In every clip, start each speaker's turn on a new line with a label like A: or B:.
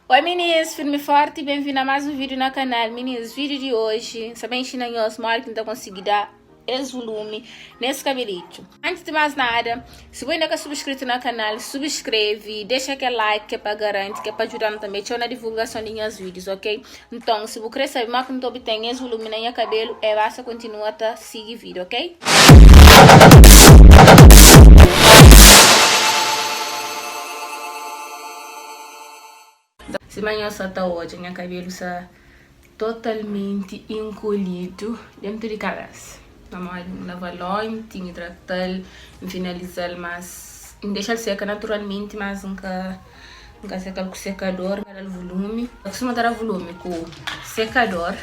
A: Oi meninas, firme e forte, bem-vindo a mais um vídeo no canal. Meninas, vídeo de hoje, sabem chinanhos, maior que não conseguir dar esse volume nesse cabelito. Antes de mais nada, se você ainda não é subscrito no canal, subscreve, deixa aquele like que é para garantir, que é para ajudar também na divulgação de meus vídeos, ok? Então, se você quer saber mais como obter esse volume no cabelo, é basta continuar a seguir o vídeo, ok? Se amanhã só tá hoje, meu cabelo está totalmente encolhido dentro de cabeça. Vamos lavar longe, hidratar, finalizar, mas deixar secar naturalmente, mas nunca secar com secador, para dar volume. Eu costumo dar volume com secador,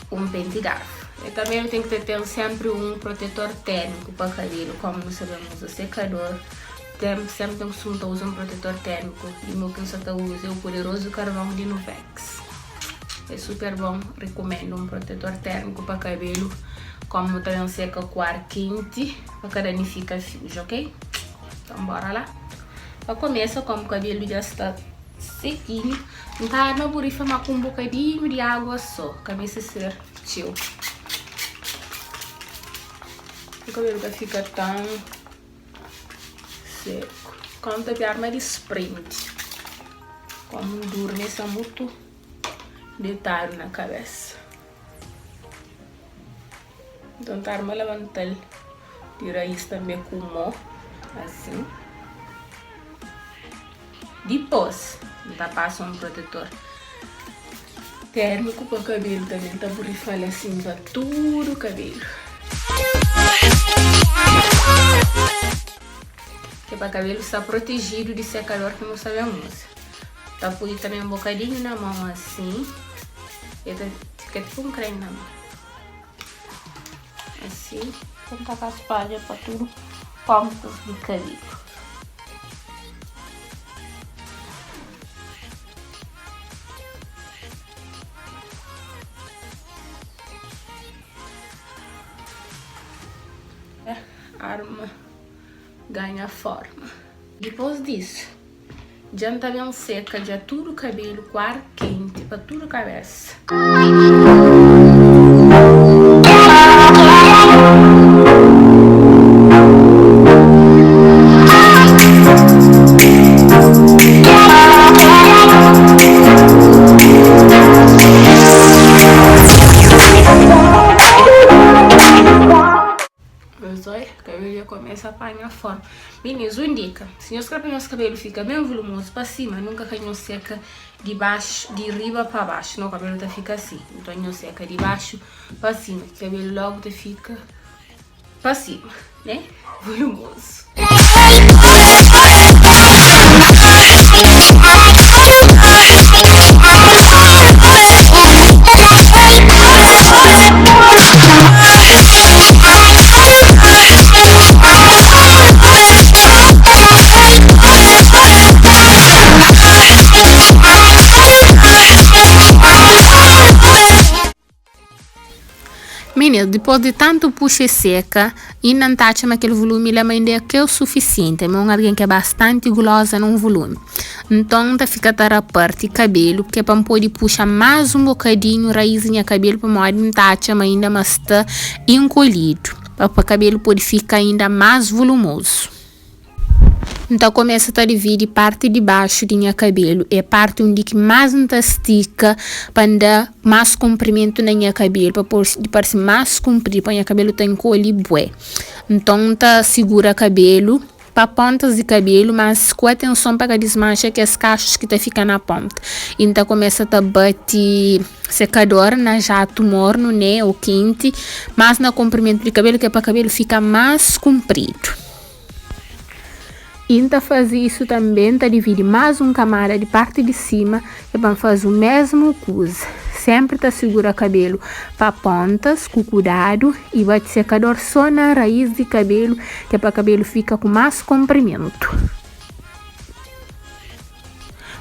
A: um pente garfo. E também tem que ter sempre um protetor térmico para cabelo, como nós sabemos, o secador. Sempre eu costumo usar um protetor térmico e o meu que eu uso é o poderoso carvão de Nuvex. É super bom, recomendo um protetor térmico para cabelo, como também seca com ar quente, para que não fique fios, ok? Então bora lá. Para começar, como o cabelo já está sequinho, então não vou formar com um bocadinho de água só, cabeça ser chill. O cabelo vai ficar tão seco. Quando a arma de sprint, como dorme essa muito detalhe na cabeça. Então a arma levantar de raiz também com mó assim. Depois tá passa um protetor térmico para o cabelo também, tá borrifar assim para tudo o cabelo. Que para o cabelo está protegido de secador que não sabemos. Tá por também um bocadinho na mão assim. E fica tipo um creme na mão. Assim. Vamos tacar as palhas para tudo pontos de cabelo. A arma ganha forma. Depois disso, já tá bem seca, já tudo o cabelo com ar quente para tudo a cabeça. O cabelo já começa a apanhar forma. Meninas, uma dica: se nós queremos que nosso cabelo fica bem volumoso para cima, nunca que nós seca de baixo, de riba para baixo, não, o cabelo tá fica assim. Então nós seca de baixo para cima, o cabelo logo tá fica para cima, né? Volumoso. Meninas, depois de tanto puxa e seca, e não tá aquele volume, ele ainda é o suficiente. Mas alguém que é bastante gulosa num volume. Então, tá fica a parte cabelo, que é para poder puxar mais um bocadinho raizinha cabelo, para modo não tá ainda mais está encolhido. Para o cabelo poder ficar ainda mais volumoso. Então começa a dividir parte de baixo do meu cabelo, é parte onde que mais não estica para dar mais comprimento no meu cabelo, para parecer mais comprido, para o meu cabelo tá encolhido bué. Então tá segura o cabelo para pontas de cabelo, mas com atenção para desmancha que as cachos que tá ficando na ponta. Então começa a bater secador na jato morno, né, ou quente, mas no comprimento do cabelo, que é para o cabelo ficar mais comprido. E para fazer isso também, tá dividir mais um camada de parte de cima, que é para fazer o mesmo coisa. Sempre tá segura o cabelo para pontas, com cuidado, e bate secador só na raiz de cabelo, que é para o cabelo ficar com mais comprimento.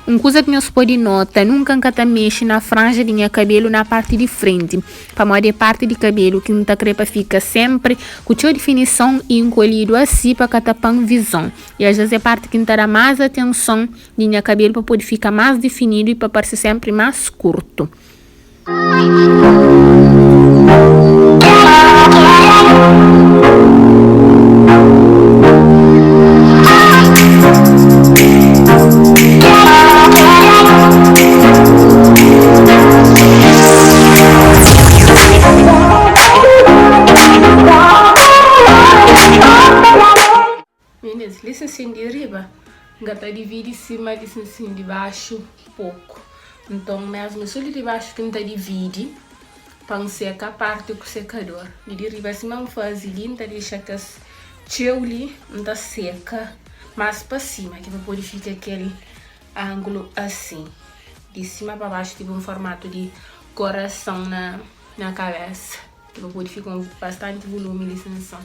A: Uma coisa que nós podemos notar, nunca tá mexe na franja de minha cabelo na parte de frente. Para a parte de cabelo que não tá crepa fica sempre com a definição e encolhido assim para catapar visão. E às vezes é a parte que não dá mais atenção de minha cabelo para poder ficar mais definido e para parecer sempre mais curto. Meninas, lista assim de riba, gata divide em cima, lista assim de baixo, pouco. Então, mesmo se de baixo que não divide, para secar a parte com o secador. E de riba assim, não faz linda, deixa que as cheuli não seca mais para cima, que vai poder ficar aquele ângulo assim. De cima para baixo, tipo um formato de coração na cabeça. Que vai poder ficar com bastante volume de sensação.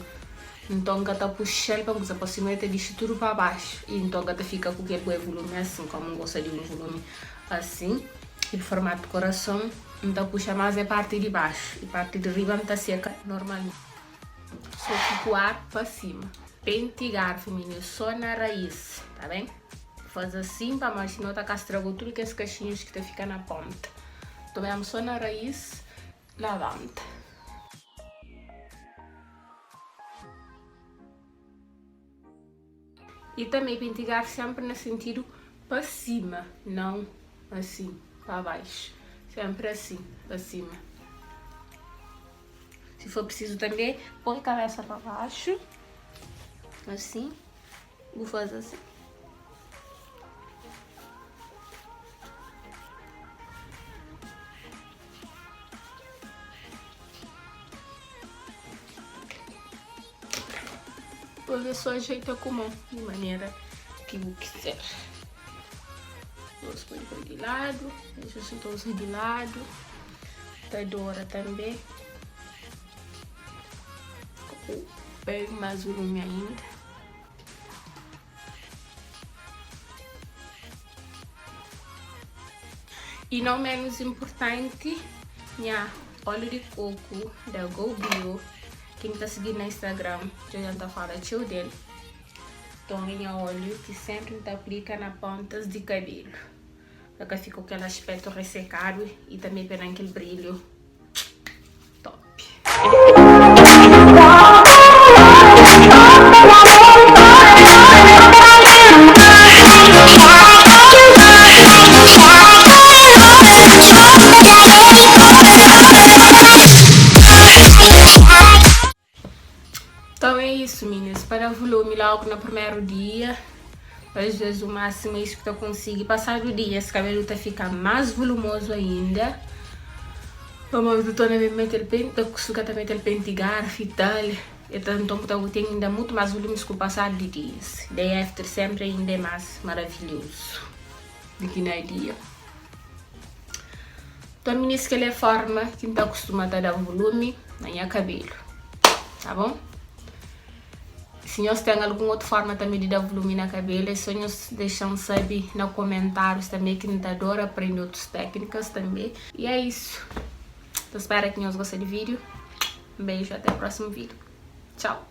A: Então, gata puxa para usar para cima e deixa tudo para baixo. E então, gata fica com aquele volume assim, como gosta de um volume assim. E o formato coração, então puxa mais a parte de baixo. E a parte de riba não está seca normalmente. Só tipo ar para cima. Pente e garfo, menino, só na raiz, tá bem? Faz assim para mais, senão tá estragou tudo que as caixinhas que tá ficando na ponta. Tomamos só na raiz, levanta. E também pentear sempre no sentido para cima, não assim, para baixo. Sempre assim, para cima. Se for preciso também, põe a cabeça para baixo. Assim. Vou fazer assim. Depois só ajeita com a mão, de maneira que eu quiser. Vamos pôr de lado, deixa assim todos de lado. Tadora também. Bem mais volume ainda. E não menos importante, óleo de coco da Go Bio. Quem tá seguindo no Instagram já tá falando tio dele. Então, é óleo que sempre tá aplica na pontas de cabelo. Para que fica aquele aspecto ressecado e também para aquele brilho top. Então é isso, meninas. Para o volume logo no primeiro dia. Às vezes o máximo é isso que eu consigo. Passar do dia, esse cabelo tá ficar mais volumoso ainda. Vamos eu tô novamente ele pente, eu também ele pente garfo e tal. Então eu tenho ainda muito mais volume que o passar de dias. Daí after sempre ainda é mais maravilhoso do que na dia. Então meninas, que é a forma que está acostumada a dar volume na minha cabelo, tá bom? Se nós tem alguma outra forma também de dar volume na cabelo, é só nos deixar saber nos comentários também, que nos adora aprender outras técnicas também. E é isso. Então espero que nós gostem do vídeo. Um beijo, até o próximo vídeo. Tchau!